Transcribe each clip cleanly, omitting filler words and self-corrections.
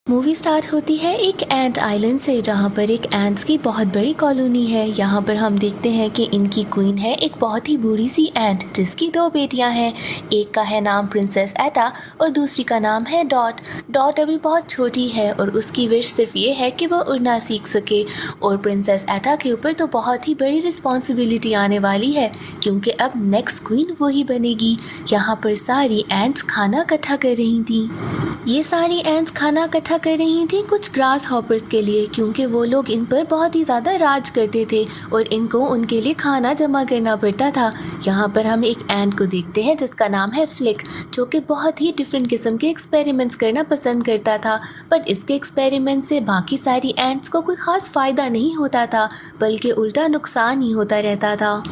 Movie start होती है एक एंट आइलैंड से, जहाँ पर एक एंट्स की बहुत बड़ी कॉलोनी है। यहाँ पर हम देखते हैं कि इनकी क्वीन है एक बहुत ही बूढ़ी सी एंट, जिसकी दो बेटियाँ हैं। एक का है नाम प्रिंसेस एटा और दूसरी का नाम है डॉट। डॉट अभी बहुत छोटी है और उसकी विश सिर्फ ये है कि वह उड़ना सीख सके। और प्रिंसेस एटा के ऊपर तो बहुत ही बड़ी रिस्पॉन्सिबिलिटी आने वाली है, क्योंकि अब नेक्स्ट क्वीन वही बनेगी। यहाँ पर सारी एंट्स खाना इकट्ठा कर रही थी। ये सारी एंट्स खाना इकट्ठा कर रही थी कुछ ग्रास हॉपर्स के लिए, क्योंकि वो लोग इन पर बहुत ही ज़्यादा राज करते थे और इनको उनके लिए खाना जमा करना पड़ता था। यहाँ पर हम एक एंट को देखते हैं जिसका नाम है फ्लिक, जो कि बहुत ही डिफरेंट किस्म के एक्सपेरिमेंट्स करना पसंद करता था। बट इसके एक्सपेरिमेंट से बाकी सारी एंट्स को कोई ख़ास फ़ायदा नहीं होता था, बल्कि उल्टा नुकसान ही होता रहता था।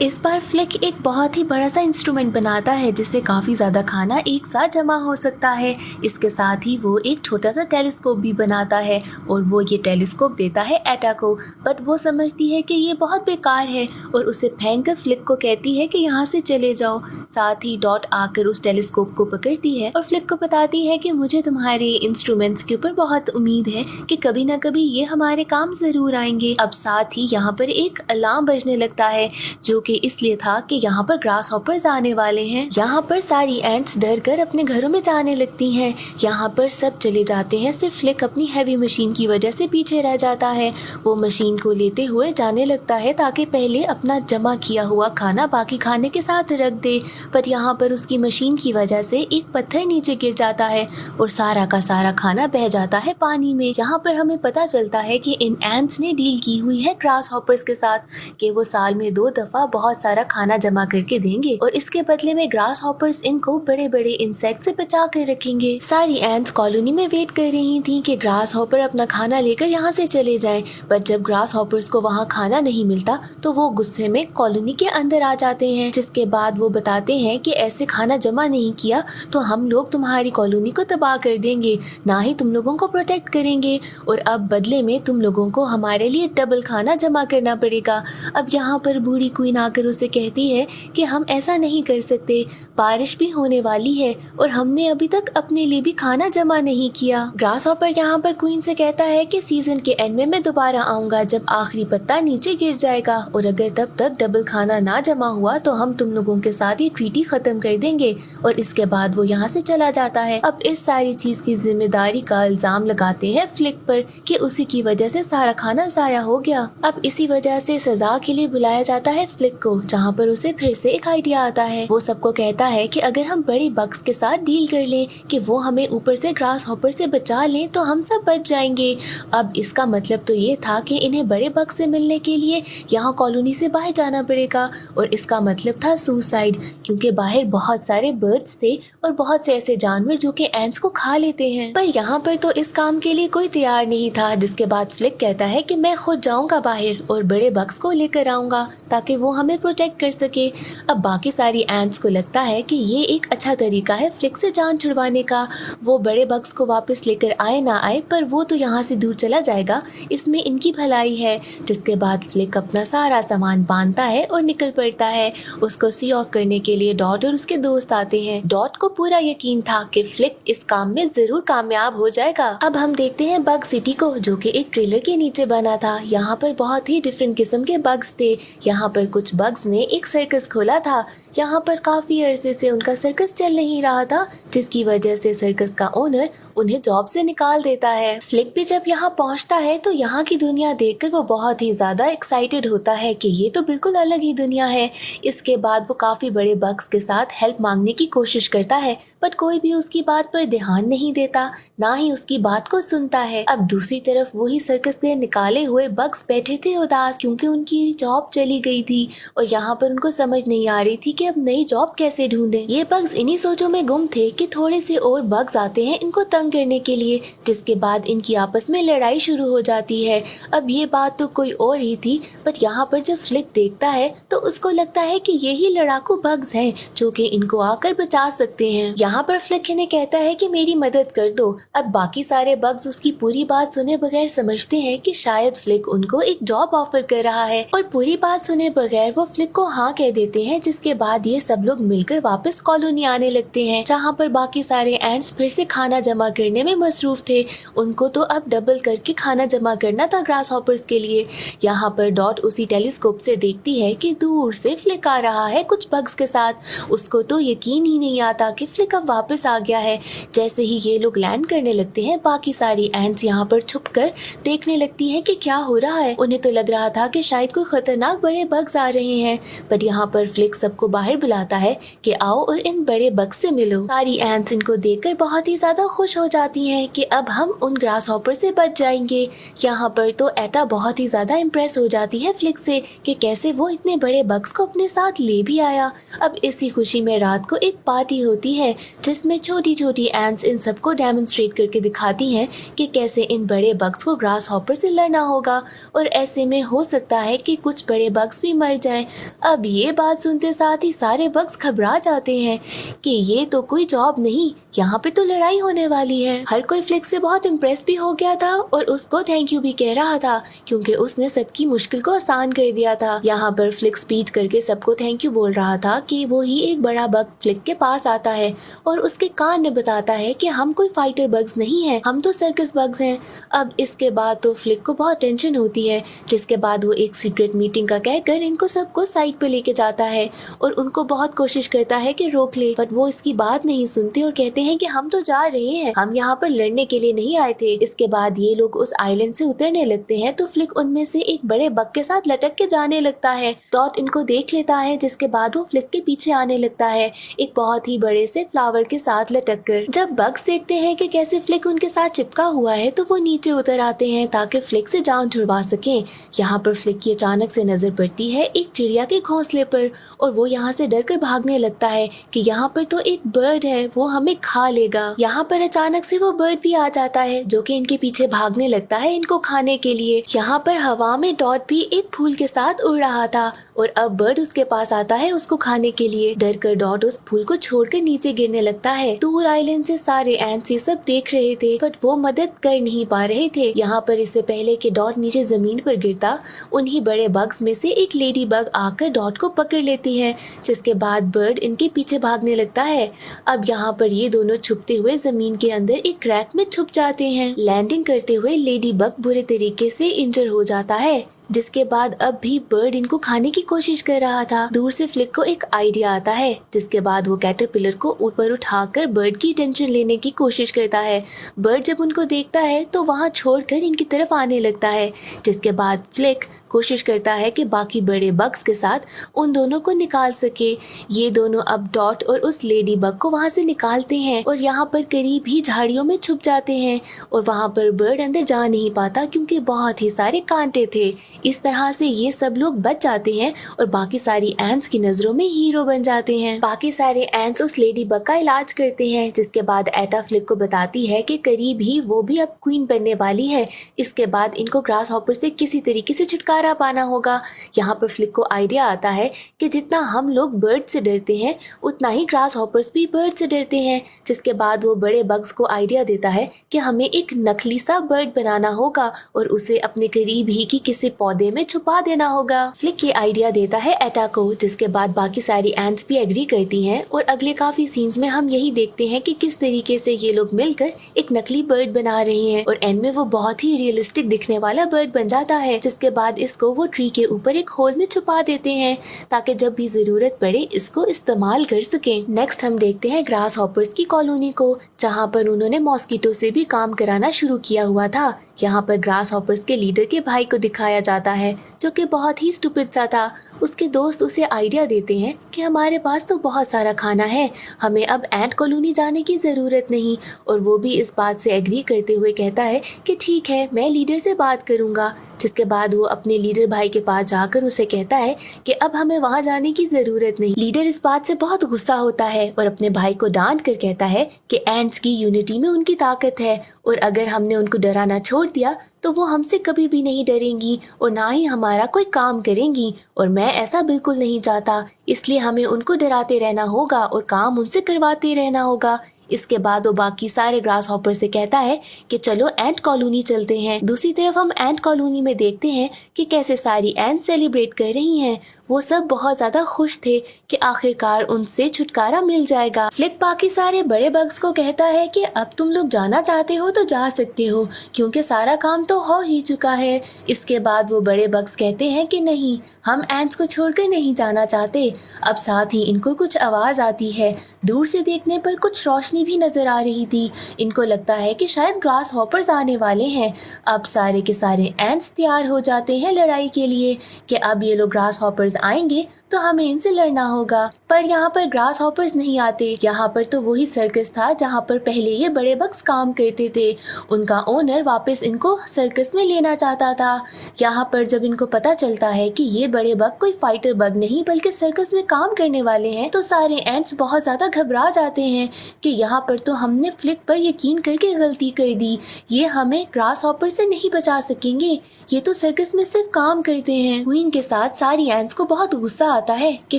इस बार फ्लिक एक बहुत ही बड़ा सा इंस्ट्रूमेंट बनाता है जिससे काफ़ी ज़्यादा खाना एक साथ जमा हो सकता है। इसके साथ ही वो एक छोटा सा टेलीस्कोप भी बनाता है और वो ये टेलीस्कोप देता है एटा को। बट वो समझती है कि ये बहुत बेकार है और उसे फेंक कर फ्लिक को कहती है कि यहाँ से चले जाओ। साथ ही डॉट आकर उस टेलीस्कोप को पकड़ती है और फ्लिक को बताती है कि मुझे तुम्हारे इंस्ट्रूमेंट्स के ऊपर बहुत उम्मीद है कि कभी ना कभी ये हमारे काम ज़रूर आएंगे। अब साथ ही यहाँ पर एक अलार्म बजने लगता है, जो कि इसलिए था कि यहाँ पर ग्रास हॉपर्स आने वाले हैं। यहाँ पर सारी एंट्स डर कर अपने घरों में जाने लगती हैं। यहाँ पर सब चले जाते हैं, सिर्फ फ्लिक अपनी हैवी मशीन की वजह से पीछे रह जाता है। वो मशीन को लेते हुए जाने लगता है ताकि पहले अपना जमा किया हुआ खाना बाकी खाने के साथ रख दे। बट यहाँ पर उसकी मशीन की वजह से एक पत्थर नीचे गिर जाता है और सारा का सारा खाना बह जाता है पानी में। यहाँ पर हमें पता चलता है कि इन एंट्स ने डील की हुई है ग्रास हॉपर्स के साथ कि वो साल में 2 दफ़ा बहुत सारा खाना जमा करके देंगे और इसके बदले में ग्रास हॉपर्स इनको बड़े बड़े इंसेक्ट से बचा कर रखेंगे। सारी एंट्स कॉलोनी में वेट कर रही थी कि ग्रास हॉपर अपना खाना लेकर यहाँ से चले जाएं, पर जब ग्रास हॉपर्स को वहाँ खाना नहीं मिलता तो वो गुस्से में कॉलोनी के अंदर आ जाते हैं। जिसके बाद वो बताते हैं कि ऐसे खाना जमा नहीं किया तो हम लोग तुम्हारी कॉलोनी को तबाह कर देंगे, ना ही तुम लोगों को प्रोटेक्ट करेंगे, और अब बदले में तुम लोगों को हमारे लिए डबल खाना जमा करना पड़ेगा। अब यहाँ पर बूढ़ी क्वीन आकर उसे कहती है कि हम ऐसा नहीं कर सकते, बारिश भी होने वाली है और हमने अभी तक अपने लिए भी खाना जमा नहीं किया। ग्रास हॉपर यहाँ पर क्वीन से कहता है कि सीजन के एंड में मैं दोबारा आऊंगा जब आखिरी पत्ता नीचे गिर जाएगा, और अगर तब तक डबल खाना ना जमा हुआ तो हम तुम लोगों के साथ ये ट्रीटी खत्म कर देंगे। और इसके बाद वो यहाँ से चला जाता है। अब इस सारी चीज की जिम्मेदारी का इल्जाम लगाते हैं फ्लिक पर कि उसी की वजह से सारा खाना जाया हो गया। अब इसी वजह से सजा के लिए बुलाया जाता है फ्लिक को, जहाँ पर उसे फिर से एक आइडिया आता है। वो सबको कहता है कि अगर हम बड़े बग्स के साथ डील कर लें कि वो हमें ऊपर से ग्रास हॉपर से बचा लें तो हम सब बच जाएंगे। अब इसका मतलब तो ये था कि इन्हें बड़े बग से मिलने के लिए यहाँ कॉलोनी से बाहर जाना पड़ेगा, और इसका मतलब था सुसाइड, क्योंकि बाहर बहुत सारे बर्ड्स थे और बहुत से ऐसे जानवर जो कि एंट्स को खा लेते हैं। पर यहाँ पर तो इस काम के लिए कोई तैयार नहीं था। जिसके बाद फ्लिक कहता है कि मैं खुद जाऊंगा बाहर और बड़े बग्स को लेकर आऊंगा ताकि वो हमें प्रोटेक्ट कर सके। अब बाकी सारी एंट्स को लगता है कि ये एक अच्छा तरीका है फ्लिक से जान छुड़वाने का। वो बड़े बग्स को वापस लेकर आए ना आए, पर वो तो यहाँ से दूर चला जाएगा, इसमें इनकी भलाई है। जिसके बाद फ्लिक अपना सारा सामान बांधता है और निकल पड़ता है। उसको सी ऑफ करने के लिए डॉट और उसके दोस्त आते हैं। डॉट को पूरा यकीन था कि फ्लिक इस काम में जरूर कामयाब हो जाएगा। अब हम देखते हैं बग सिटी को, जो कि एक ट्रेलर के नीचे बना था। यहाँ पर बहुत ही डिफरेंट किस्म के बग्स थे। यहाँ पर कुछ बग्स ने एक सर्कस खोला था। यहाँ पर काफी अरसे से उनका सर्कस चल नहीं रहा था, जिसकी वजह से सर्कस का ओनर उन्हें जॉब से निकाल देता है। फ्लिक भी जब यहाँ पहुँचता है तो यहाँ की दुनिया देखकर वो बहुत ही ज्यादा एक्साइटेड होता है कि ये तो बिल्कुल अलग ही दुनिया है। इसके बाद वो काफी बड़े बग्स के साथ हेल्प मांगने की कोशिश करता है, बट कोई भी उसकी बात पर ध्यान नहीं देता, ना ही उसकी बात को सुनता है। अब दूसरी तरफ वही सर्कस से निकाले हुए बग्स बैठे थे उदास, क्योंकि उनकी जॉब चली गई थी और यहाँ पर उनको समझ नहीं आ रही थी कि अब नई जॉब कैसे ढूंढें। ये बग्स इन्हीं सोचों में गुम थे कि थोड़े से और बग्स आते हैं इनको तंग करने के लिए, जिसके बाद इनकी आपस में लड़ाई शुरू हो जाती है। अब ये बात तो कोई और ही थी, बट यहाँ पर जब फ्लिक देखता है तो उसको लगता है कि यही लड़ाकू बग्स हैं जो कि इनको आकर बचा सकते हैं। यहाँ पर फ्लिक इन्हें कहता है कि मेरी मदद कर दो। अब बाकी सारे बग्स उसकी पूरी बात सुने बगैर समझते हैं कि शायद फ्लिक उनको एक जॉब ऑफर कर रहा है और पूरी बात सुने बगैर वो फ्लिक को हाँ कह देते हैं, जिसके बाद ये सब लोग मिलकर वापस कॉलोनी आने लगते हैं, जहाँ पर बाकी सारे एंट्स फिर से खाना जमा करने में मसरूफ थे। उनको तो अब डबल करके खाना जमा करना था ग्रास हॉपर्स के लिए। यहाँ पर डॉट उसी टेलीस्कोप से देखती है कि दूर से फ्लिक आ रहा है कुछ बग्स के साथ। उसको तो यकीन ही नहीं आता कि फ्लिक अब वापस आ गया है। जैसे ही ये लोग लैंड करने लगते हैं, बाकी सारी एंट्स यहाँ पर छुपकर देखने लगती हैं कि क्या हो रहा है। उन्हें तो लग रहा था कि शायद कोई खतरनाक बड़े बग्स आ रहे हैं, पर यहाँ पर फ्लिक सबको बाहर बुलाता है कि आओ और इन बड़े बग्स से मिलो। सारी एंट्स इनको देखकर बहुत ही ज्यादा खुश हो जाती हैं कि अब हम उन ग्रास हॉपर से बच जाएंगे। यहाँ पर तो एटा बहुत ही ज्यादा इम्प्रेस हो जाती है फ्लिक से कि कैसे वो इतने बड़े बग्स को अपने साथ ले भी आया। अब इसी खुशी में रात को एक पार्टी होती है जिसमें छोटी छोटी एंट्स इन सबको डेमोन्स्ट्रेट करके दिखाती हैं कि कैसे इन बड़े बग्स को ग्रास हॉपर से लड़ना होगा और ऐसे में हो सकता है कि कुछ बड़े बग्स भी मर जाएं। अब ये बात सुनते साथ ही सारे बग्स घबरा जाते हैं कि ये तो कोई जॉब नहीं, यहाँ पे तो लड़ाई होने वाली है। हर कोई फ्लिक से बहुत इम्प्रेस भी हो गया था और उसको थैंक यू भी कह रहा था क्योंकि उसने सबकी मुश्किल को आसान कर दिया था। यहाँ पर फ्लिक स्पीच करके सबको थैंक यू बोल रहा था कि वो ही एक बड़ा बग फ्लिक के पास आता है और उसके कान में बताता है कि हम कोई फाइटर बग्स नहीं हैं, हम तो सर्कस बग्स हैं। अब इसके बाद तो फ्लिक को बहुत टेंशन होती है, जिसके बाद वो एक सीक्रेट मीटिंग का कहकर इनको सबको साइड पे लेके जाता है और उनको बहुत कोशिश करता है कि रोक ले, पर वो इसकी बात नहीं सुनते और कहते हैं कि हम तो जा रहे हैं, हम यहाँ पर लड़ने के लिए नहीं आए थे। इसके बाद ये लोग उस आइलैंड से उतरने लगते हैं तो फ्लिक उनमें से एक बड़े बग के साथ लटक के जाने लगता है। डॉट इनको देख लेता है, जिसके बाद वो फ्लिक के पीछे आने लगता है एक बहुत ही बड़े से फ्लावर के साथ लटक कर। जब बग्स देखते हैं कि कैसे फ्लिक उनके साथ चिपका हुआ है तो वो नीचे उतर आते हैं ताकि फ्लिक से जान छुड़वा सके। यहाँ पर फ्लिक की अचानक से नजर पड़ती है एक चिड़िया के घोंसले पर और वो यहाँ से डर कर भागने लगता है कि यहाँ पर तो एक बर्ड है, वो हमें खा लेगा। यहाँ पर अचानक से वो बर्ड भी आ जाता है जो कि इनके पीछे भागने लगता है इनको खाने के लिए। यहाँ पर हवा में डॉट भी एक फूल के साथ उड़ रहा था और अब बर्ड उसके पास आता है उसको खाने के लिए। डर कर डॉट उस फूल को छोड़कर नीचे गिरने लगता है। दूर आइलैंड से सारे एंट्स ये सब देख रहे थे पर वो मदद कर नहीं पा रहे थे। यहाँ पर इससे पहले कि डॉट नीचे जमीन पर गिरता, उन्हीं बड़े बग्स में से एक लेडी बग आकर डॉट को पकड़ लेती है, जिसके बाद बर्ड इनके पीछे भागने लगता है। अब यहाँ पर ये दोनों छुपते हुए जमीन के अंदर एक क्रैक में छुप जाते हैं। लैंडिंग करते हुए लेडी बग बुरे तरीके से इंजर हो जाता है, जिसके बाद अब भी बर्ड इनको खाने की कोशिश कर रहा था। दूर से फ्लिक को एक आइडिया आता है, जिसके बाद वो कैटरपिलर को ऊपर उठाकर बर्ड की टेंशन लेने की कोशिश करता है। बर्ड जब उनको देखता है तो वहाँ छोड़कर इनकी तरफ आने लगता है, जिसके बाद फ्लिक कोशिश करता है कि बाकी बड़े बग्स के साथ उन दोनों को निकाल सके। ये दोनों अब डॉट और उस लेडी बग को वहाँ से निकालते हैं और यहाँ पर करीब ही झाड़ियों में छुप जाते हैं और वहाँ पर बर्ड अंदर जा नहीं पाता क्योंकि बहुत ही सारे कांटे थे। इस तरह से ये सब लोग बच जाते हैं और बाकी सारी एंट्स की नजरों में हीरो बन जाते हैं। बाकी सारे एंट्स उस लेडी बग का इलाज करते हैं, जिसके बाद एटा फ्लिक को बताती है कि करीब ही वो भी अब क्वीन बनने वाली है। इसके बाद इनको ग्रास हॉपर से किसी तरीके से छुटकारा पाना होगा। यहाँ पर फ्लिक को आइडिया आता है कि जितना हम लोग बर्ड से डरते हैं उतना ही ग्रास हॉपर्स भी बर्ड से डरते हैं। जिसके बाद वो बड़े बग्स को आइडिया देता है कि हमें एक नकली सा बर्ड बनाना होगा और उसे अपने करीब ही की किसी पौधे में छुपा देना होगा। फ्लिक ये आइडिया देता है एटा को, जिसके बाद बाकी सारी एंट्स भी एग्री करती हैं और अगले काफी सीन्स में हम यही देखते हैं कि किस तरीके से ये लोग मिलकर एक नकली बर्ड बना रहे हैं और एंड में वो बहुत ही रियलिस्टिक दिखने वाला बर्ड बन जाता है। जिसके बाद इसको वो ट्री के ऊपर एक होल में छुपा देते हैं ताकि जब भी जरूरत पड़े इसको इस्तेमाल कर सकें। नेक्स्ट हम देखते हैं ग्रास हॉपर्स की कॉलोनी को, जहाँ पर उन्होंने मॉस्किटो से भी काम कराना शुरू किया हुआ था। यहाँ पर ग्रास हॉपर्स के लीडर के भाई को दिखाया जाता है जो कि बहुत ही स्टूपिड सा था। उसके दोस्त उसे आइडिया देते हैं कि हमारे पास तो बहुत सारा खाना है, हमें अब एंट कॉलोनी जाने की ज़रूरत नहीं, और वो भी इस बात से एग्री करते हुए कहता है कि ठीक है, मैं लीडर से बात करूँगा। जिसके बाद वो अपने लीडर भाई के पास जाकर उसे कहता है कि अब हमें वहाँ जाने की ज़रूरत नहीं। लीडर इस बात से बहुत गुस्सा होता है और अपने भाई को डांट कर कहता है कि एंट्स की यूनिटी में उनकी ताकत है और अगर हमने उनको डराना छोड़ दिया तो वो हमसे कभी भी नहीं डरेंगी और ना ही हमारा कोई काम करेंगी, और मैं ऐसा बिल्कुल नहीं चाहता। इसलिए हमें उनको डराते रहना होगा और काम उनसे करवाते रहना होगा। इसके बाद वो बाकी सारे ग्रास हॉपर से कहता है कि चलो एंट कॉलोनी चलते हैं। दूसरी तरफ हम एंट कॉलोनी में देखते हैं कि कैसे सारी एंट सेलिब्रेट कर रही हैं। वो सब बहुत ज्यादा खुश थे कि आखिरकार उनसे छुटकारा मिल जाएगा। फ्लिक बाकी सारे बड़े बग्स को कहता है कि अब तुम लोग जाना चाहते हो तो जा सकते हो, क्योंकि सारा काम तो हो ही चुका है। इसके बाद वो बड़े बग्स कहते हैं कि नहीं, हम एंट्स को छोड़कर नहीं जाना चाहते। अब साथ ही इनको कुछ आवाज आती है। दूर से देखने पर कुछ रोशनी भी नजर आ रही थी। इनको लगता है कि शायद ग्रास हॉपर्स आने वाले हैं। अब सारे के सारे एंट्स तैयार हो जाते हैं लड़ाई के लिए कि अब ये लोग ग्रास हॉपर्स आएंगे तो हमें इनसे लड़ना होगा। पर यहाँ पर ग्रास हॉपर्स नहीं आते। यहाँ पर तो वही सर्कस था जहाँ पर पहले ये बड़े बग्स काम करते थे। उनका ओनर वापस इनको सर्कस में लेना चाहता था। यहाँ पर जब इनको पता चलता है कि ये बड़े बग कोई फाइटर बग नहीं बल्कि सर्कस में काम करने वाले हैं, तो सारे एंट्स बहुत ज्यादा घबरा जाते हैं कि यहाँ पर तो हमने फ्लिक पर यकीन करके गलती कर दी। ये हमें ग्रास हॉपर से नहीं बचा सकेंगे, ये तो सर्कस में सिर्फ काम करते हैं। क्वीन के साथ सारी एंट्स को बहुत गुस्सा आता है कि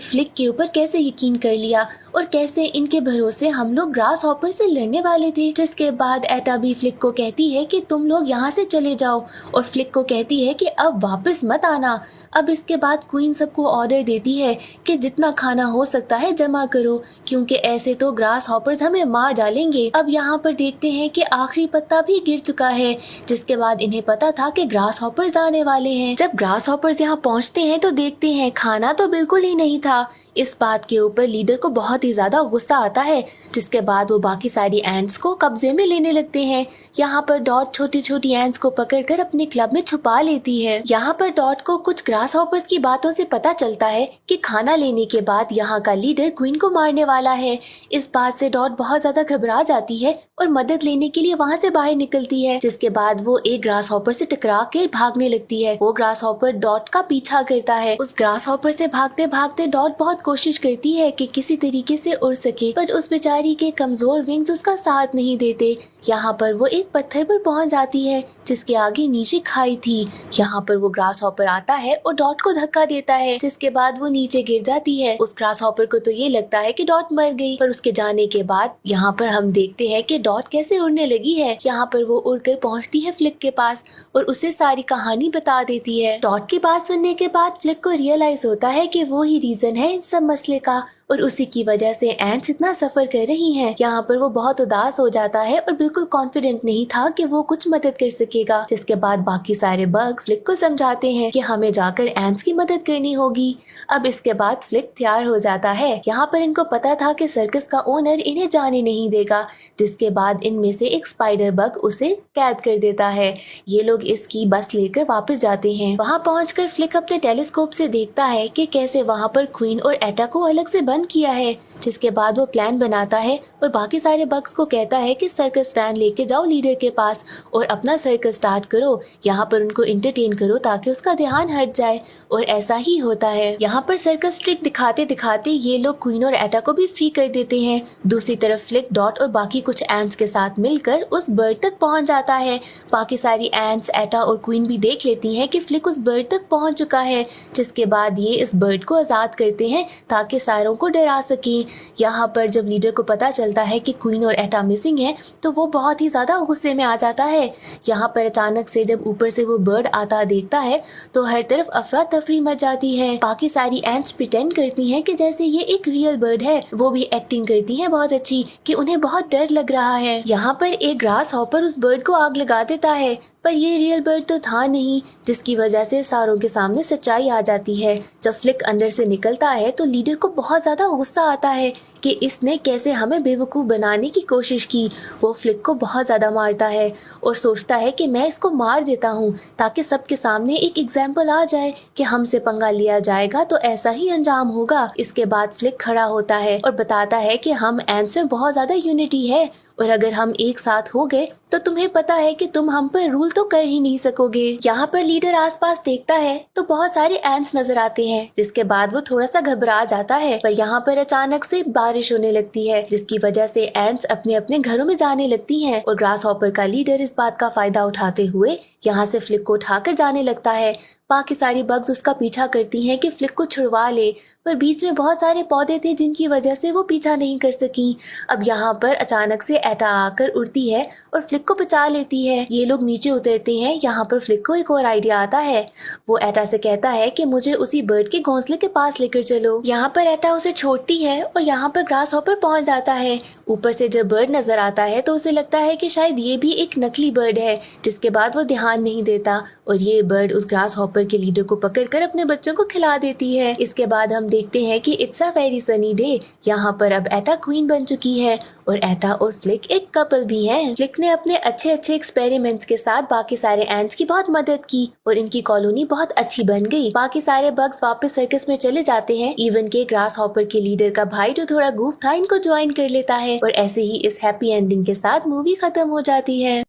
फ्लिक के ऊपर कैसे यकीन कर लिया और कैसे इनके भरोसे हम लोग ग्रास हॉपर से लड़ने वाले थे। जिसके बाद एटा भी फ्लिक को कहती है कि तुम लोग यहाँ से चले जाओ, और फ्लिक को कहती है कि अब वापस मत आना। अब इसके बाद क्वीन सबको ऑर्डर देती है कि जितना खाना हो सकता है जमा करो, क्योंकि ऐसे तो ग्रास हॉपर्स हमें मार डालेंगे। अब यहाँ पर देखते हैं कि आखिरी पत्ता भी गिर चुका है, जिसके बाद इन्हें पता था कि ग्रास हॉपर्स आने वाले हैं। जब ग्रास हॉपर्स यहाँ पहुँचते हैं तो देखते हैं खाना तो बिल्कुल ही नहीं था। इस बात के ऊपर लीडर को बहुत ही ज्यादा गुस्सा आता है, जिसके बाद वो बाकी सारी एंट्स को कब्जे में लेने लगते हैं। यहाँ पर डॉट छोटी छोटी एंट्स को पकड़कर अपने क्लब में छुपा लेती है। यहाँ पर डॉट को कुछ ग्रास हॉपर्स की बातों से पता चलता है कि खाना लेने के बाद यहाँ का लीडर क्वीन को मारने वाला है। इस बात से डॉट बहुत ज्यादा घबरा जाती है और मदद लेने के लिए वहाँ से बाहर निकलती है। जिसके बाद वो एक ग्रास हॉपर से टकरा कर भागने लगती है। वो ग्रास हॉपर डॉट का पीछा करता है। उस ग्रास हॉपर से भागते भागते डॉट बहुत कोशिश करती है कि किसी तरीके से उड़ सके, पर उस बेचारी के कमजोर विंग्स उसका साथ नहीं देते। यहाँ पर वो एक पत्थर पर पहुंच जाती है जिसके आगे नीचे खाई थी। यहाँ पर वो ग्रास हॉपर आता है और डॉट को धक्का देता है, जिसके बाद वो नीचे गिर जाती है। उस ग्रास हॉपर को तो ये लगता है कि डॉट मर गई, पर उसके जाने के बाद यहाँ पर हम देखते हैं कि डॉट कैसे उड़ने लगी है। यहाँ पर वो उड़कर पहुँचती है फ्लिक के पास और उसे सारी कहानी बता देती है। डॉट की बात सुनने के बाद फ्लिक को रियलाइज होता है कि वो ही रीजन है इन सब मसले का और उसी की वजह से एंट्स इतना सफर कर रही हैं। यहाँ पर वो बहुत उदास हो जाता है और बिल्कुल कॉन्फिडेंट नहीं था कि वो कुछ मदद कर सकेगा। जिसके बाद बाकी सारे बग्स फ्लिक को समझाते हैं कि हमें जाकर एंट्स की मदद करनी होगी। अब इसके बाद फ्लिक तैयार हो जाता है। यहाँ पर इनको पता था कि सर्कस का ओनर इन्हें जाने नहीं देगा, जिसके बाद इनमें से एक स्पाइडर बग उसे कैद कर देता है। ये लोग इसकी बस लेकर वापस जाते हैं। वहाँ पहुँचकर फ्लिक अपने टेलीस्कोप से देखता है कि कैसे वहाँ पर क्वीन और एटा को अलग से बंद किया है। जिसके बाद वो प्लान बनाता है और बाकी सारे बग्स को कहता है कि सर्कस वैन लेके जाओ लीडर के पास और अपना सर्कस स्टार्ट करो, यहाँ पर उनको एंटरटेन करो ताकि उसका ध्यान हट जाए। और ऐसा ही होता है। यहाँ पर सर्कस ट्रिक दिखाते दिखाते ये लोग क्वीन और एटा को भी फ्री कर देते हैं। दूसरी तरफ फ्लिक डॉट और बाकी कुछ एंट्स के साथ मिलकर उस बर्ड तक पहुँच जाता है। बाकी सारी एंट्स, एटा और क्वीन भी देख लेती हैं कि फ्लिक उस बर्ड तक पहुँच चुका है। जिसके बाद ये इस बर्ड को आज़ाद करते हैं ताकि सारों को डरा सके। यहाँ पर जब लीडर को पता चलता है कि क्वीन और एटा मिसिंग है तो वो बहुत ही ज्यादा गुस्से में आ जाता है। यहाँ पर अचानक से जब ऊपर से वो बर्ड आता देखता है तो हर तरफ अफरा तफरी मच जाती है। बाकी सारी एंट्स प्रिटेंड करती हैं कि जैसे ये एक रियल बर्ड है। वो भी एक्टिंग करती हैं बहुत अच्छी कि उन्हें बहुत डर लग रहा है। यहाँ पर एक ग्रास हॉपर उस बर्ड को आग लगा देता है, पर ये रियल बर्ड तो था नहीं, जिसकी वजह से सारों के सामने सच्चाई आ जाती है। जब फ्लिक अंदर से निकलता है तो लीडर को बहुत ज्यादा गुस्सा आता है कि इसने कैसे हमें बेवकूफ़ बनाने की कोशिश की। वो फ्लिक को बहुत ज़्यादा मारता है और सोचता है कि मैं इसको मार देता हूँ ताकि सबके सामने एक एग्जाम्पल आ जाए कि हमसे पंगा लिया जाएगा तो ऐसा ही अंजाम होगा। इसके बाद फ्लिक खड़ा होता है और बताता है कि हम एंट्स में बहुत ज़्यादा यूनिटी है और अगर हम एक साथ हो गए तो तुम्हें पता है कि तुम हम पर रूल तो कर ही नहीं सकोगे। यहाँ पर लीडर आसपास देखता है तो बहुत सारे एंट्स नजर आते हैं, जिसके बाद वो थोड़ा सा घबरा जाता है। पर यहाँ पर अचानक से बारिश होने लगती है, जिसकी वजह से एंट्स अपने अपने घरों में जाने लगती हैं और ग्रास हॉपर का लीडर इस बात का फायदा उठाते हुए यहाँ से फ्लिक को उठाकर जाने लगता है। बाकी सारी बग्स उसका पीछा करती हैं कि फ्लिक को छुड़वा ले, पर बीच में बहुत सारे पौधे थे जिनकी वजह से वो पीछा नहीं कर सकी। अब यहाँ पर अचानक से एटा आकर उड़ती है और फ्लिक को बचा लेती है। ये लोग नीचे उतरते हैं। यहाँ पर फ्लिक को एक और आइडिया आता है। वो एटा से कहता है कि मुझे उसी बर्ड के घोंसले के पास लेकर चलो। यहाँ पर एटा उसे छोड़ती है और यहाँ पर ग्रास हॉपर पहुंच जाता है। ऊपर से जब बर्ड नजर आता है तो उसे लगता है कि शायद ये भी एक नकली बर्ड है, जिसके बाद वो ध्यान नहीं देता और ये बर्ड उस ग्रास हॉपर के लीडर को पकड़कर अपने बच्चों को खिला देती है। इसके बाद हम देखते हैं कि it's a very sunny day. यहाँ पर अब एटा क्वीन बन चुकी है और एटा और फ्लिक एक कपल भी हैं। फ्लिक ने अपने अच्छे अच्छे एक्सपेरिमेंट्स के साथ बाकी सारे एंट्स की बहुत मदद की और इनकी कॉलोनी बहुत अच्छी बन गई। बाकी सारे बग्स वापस सर्कस में चले जाते हैं। इवन के ग्रास हॉपर के लीडर का भाई जो थोड़ा गूफ था इनको ज्वाइन कर लेता है और ऐसे ही इस हैप्पी एंडिंग के साथ मूवी खत्म हो जाती है।